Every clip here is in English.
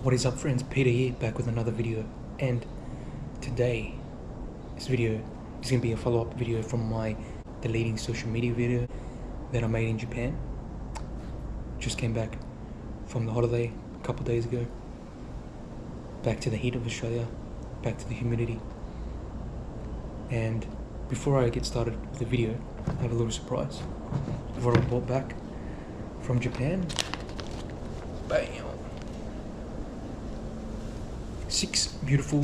What is up, friends? Peter here, back with another video. And today, this video is going to be a follow-up video from my deleting social media video that I made in Japan. Just came back from the holiday a couple of days ago. Back to the heat of Australia, back to the humidity. And before I get started with the video, I have a little surprise. What I brought back from Japan. Bam! 6 beautiful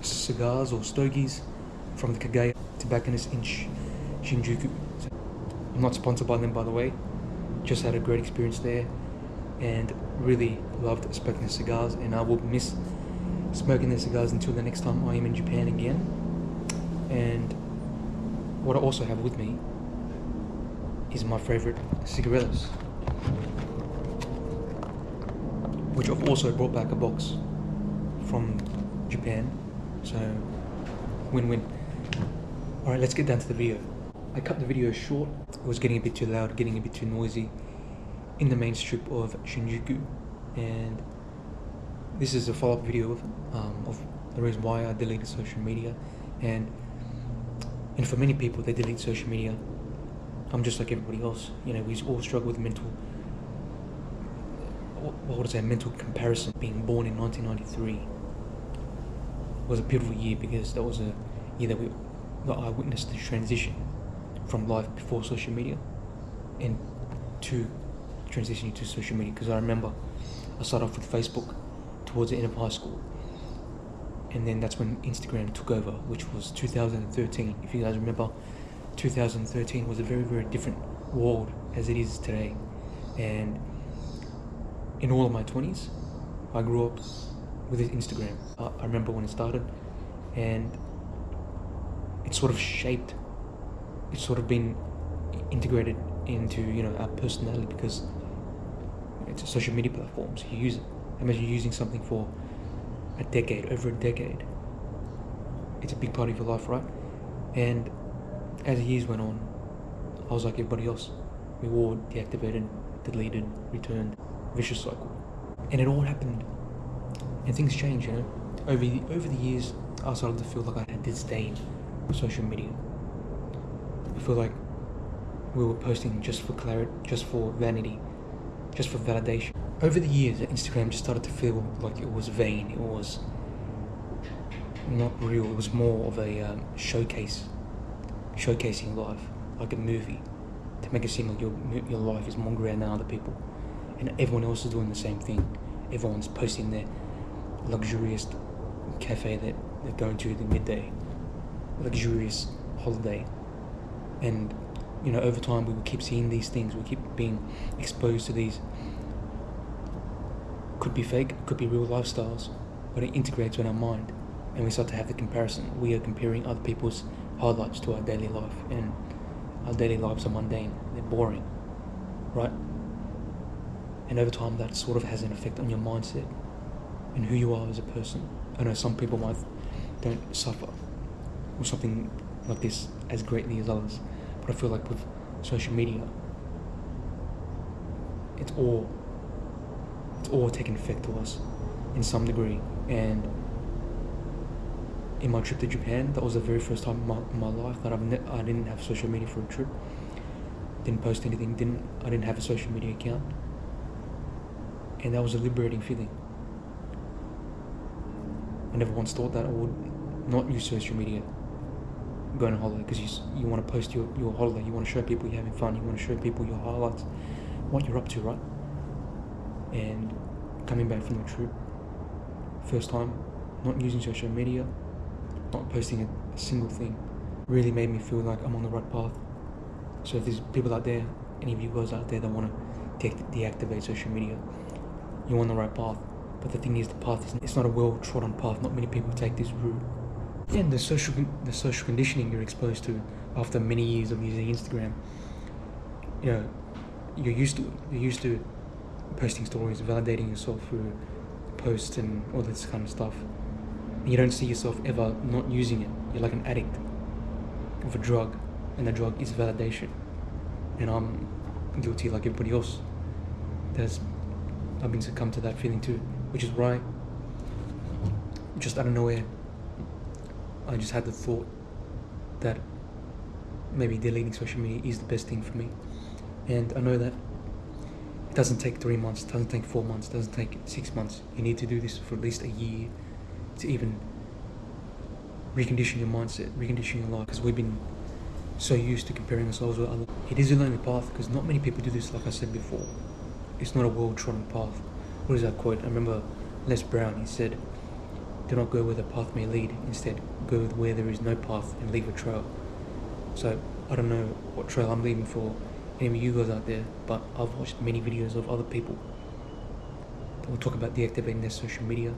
cigars or stogies from the Kagaya tobacconist in Shinjuku. I'm not sponsored by them, by the way. Just had a great experience there and really loved smoking their cigars, and I will miss smoking their cigars until the next time I am in Japan again. And what I also have with me is my favorite cigarillos, which I've also brought back a box from Japan, so win-win. Alright, let's get down to the video. I cut the video short. It was getting a bit too loud, getting a bit too noisy in the main strip of Shinjuku, and this is a follow-up video of the reason why I deleted social media. And for many people, they delete social media. I'm just like everybody else. You know, we all struggle with mental comparison. Being born in 1993 was a pivotal year, because that was a year that I witnessed the transition from life before social media and to transitioning to social media. Because I remember I started off with Facebook towards the end of high school, and then that's when Instagram took over, which was 2013. If you guys remember, 2013 was a very, very different world as it is today. And in all of my 20s, I grew up with Instagram. I remember when it started, and it's sort of shaped, it's sort of been integrated into, you know, our personality, because it's a social media platform, so you use it. Imagine using something for a decade, over a decade. It's a big part of your life, right? And as the years went on, I was like everybody else. We all deactivated, deleted, returned, vicious cycle. And it all happened, and things changed, you know. Over the years, I started to feel like I had disdain for social media. I feel like we were posting just for clarity, just for vanity, just for validation. Over the years, Instagram just started to feel like it was vain. It was not real. It was more of a showcasing life, like a movie, to make it seem like your life is more grand than other people, and everyone else is doing the same thing. Everyone's posting their luxurious cafe that they're going to the midday, luxurious holiday. And you know, over time we will keep seeing these things. We keep being exposed to these, could be fake, could be real lifestyles, but it integrates in our mind, and we start to have the comparison. We are comparing other people's highlights to our daily life, and our daily lives are mundane, they're boring, right? And over time that sort of has an effect on your mindset and who you are as a person. I know some people don't suffer with something like this as greatly as others, but I feel like with social media, it's all taken effect to us in some degree. And in my trip to Japan, that was the very first time in my life that I didn't have social media for a trip. Didn't post anything. I didn't have a social media account, and that was a liberating feeling. I never once thought that I would not use social media going on holiday, because you want to post your holiday. You want to show people you're having fun. You want to show people your highlights, what you're up to, right? And coming back from the trip, first time not using social media, not posting a single thing, really made me feel like I'm on the right path. So if there's people out there, any of you guys out there that want to deactivate social media, you're on the right path. But the thing is, the path it's not a well-trodden path. Not many people take this route. And the social conditioning you're exposed to after many years of using Instagram, you know, you're used to it. You're used to posting stories, validating yourself through posts and all this kind of stuff. And you don't see yourself ever not using it. You're like an addict of a drug, and the drug is validation. And I'm guilty like everybody else. I've been succumbed to that feeling too. which is why, just out of nowhere, I just had the thought that maybe deleting social media is the best thing for me. And I know that it doesn't take 3 months, it doesn't take 4 months, it doesn't take 6 months. You need to do this for at least a year to even recondition your mindset, recondition your life, because we've been so used to comparing ourselves with others. It is a lonely path because not many people do this, like I said before. It's not a well-trodden path. What is that quote? I remember Les Brown, he said, "Do not go where the path may lead, instead go where there is no path and leave a trail." So I don't know what trail I'm leaving for any of you guys out there, but I've watched many videos of other people that will talk about deactivating their social media,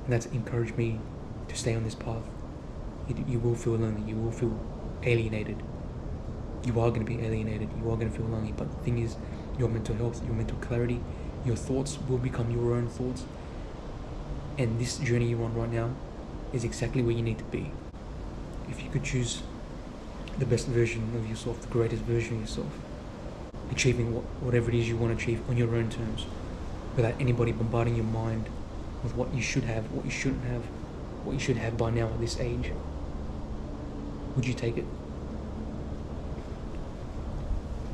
and that's encouraged me to stay on this path. You will feel lonely, you will feel alienated. You are going to be alienated, you are going to feel lonely, but the thing is, your mental health, your mental clarity, your thoughts will become your own thoughts, and this journey you're on right now is exactly where you need to be. If you could choose the best version of yourself, the greatest version of yourself, achieving whatever it is you want to achieve on your own terms, without anybody bombarding your mind with what you should have, what you shouldn't have, what you should have by now at this age, would you take it?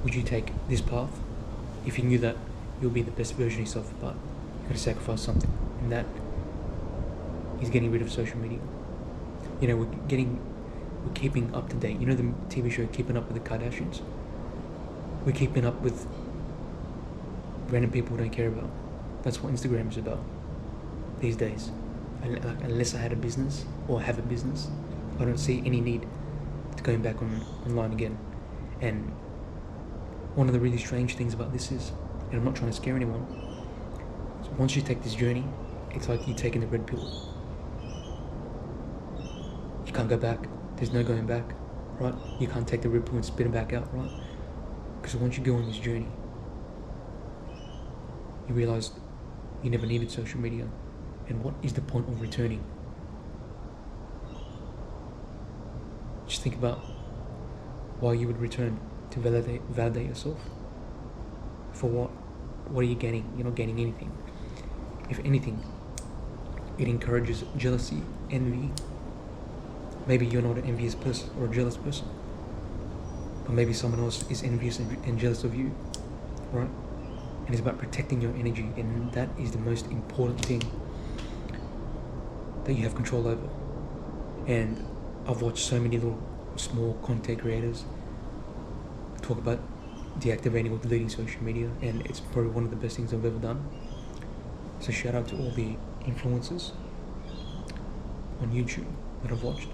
Would you take this path if you knew that you'll be the best version of yourself, but you got to sacrifice something, and that is getting rid of social media? You know, we're keeping up to date. You know the TV show Keeping Up with the Kardashians? We're keeping up with random people we don't care about. That's what Instagram is about these days. Unless I had a business or have a business, I don't see any need to going back online again. And one of the really strange things about this is, and I'm not trying to scare anyone, so once you take this journey, it's like you taking the red pill. You can't go back. There's no going back, right? You can't take the red pill and spit it back out, right? Because once you go on this journey, you realize you never needed social media, and what is the point of returning? Just think about why you would return. To validate yourself. For what? What are you gaining? You're not gaining anything. If anything, it encourages jealousy, envy. Maybe you're not an envious person or a jealous person, but maybe someone else is envious and jealous of you, right? And it's about protecting your energy, and that is the most important thing that you have control over. And I've watched so many little small content creators talk about deactivating or deleting social media, and it's probably one of the best things I've ever done. So shout out to all the influencers on YouTube that I've watched.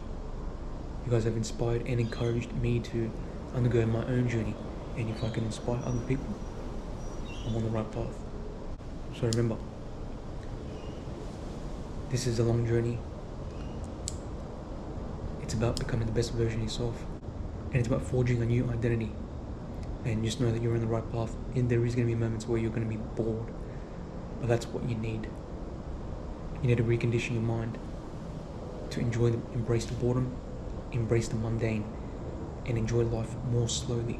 You guys have inspired and encouraged me to undergo my own journey, and if I can inspire other people, I'm on the right path. So remember, this is a long journey. It's about becoming the best version of yourself, and it's about forging a new identity. And just know that you're on the right path, and there is going to be moments where you're going to be bored, but that's what you need. You need to recondition your mind to embrace the boredom, embrace the mundane, and enjoy life more slowly.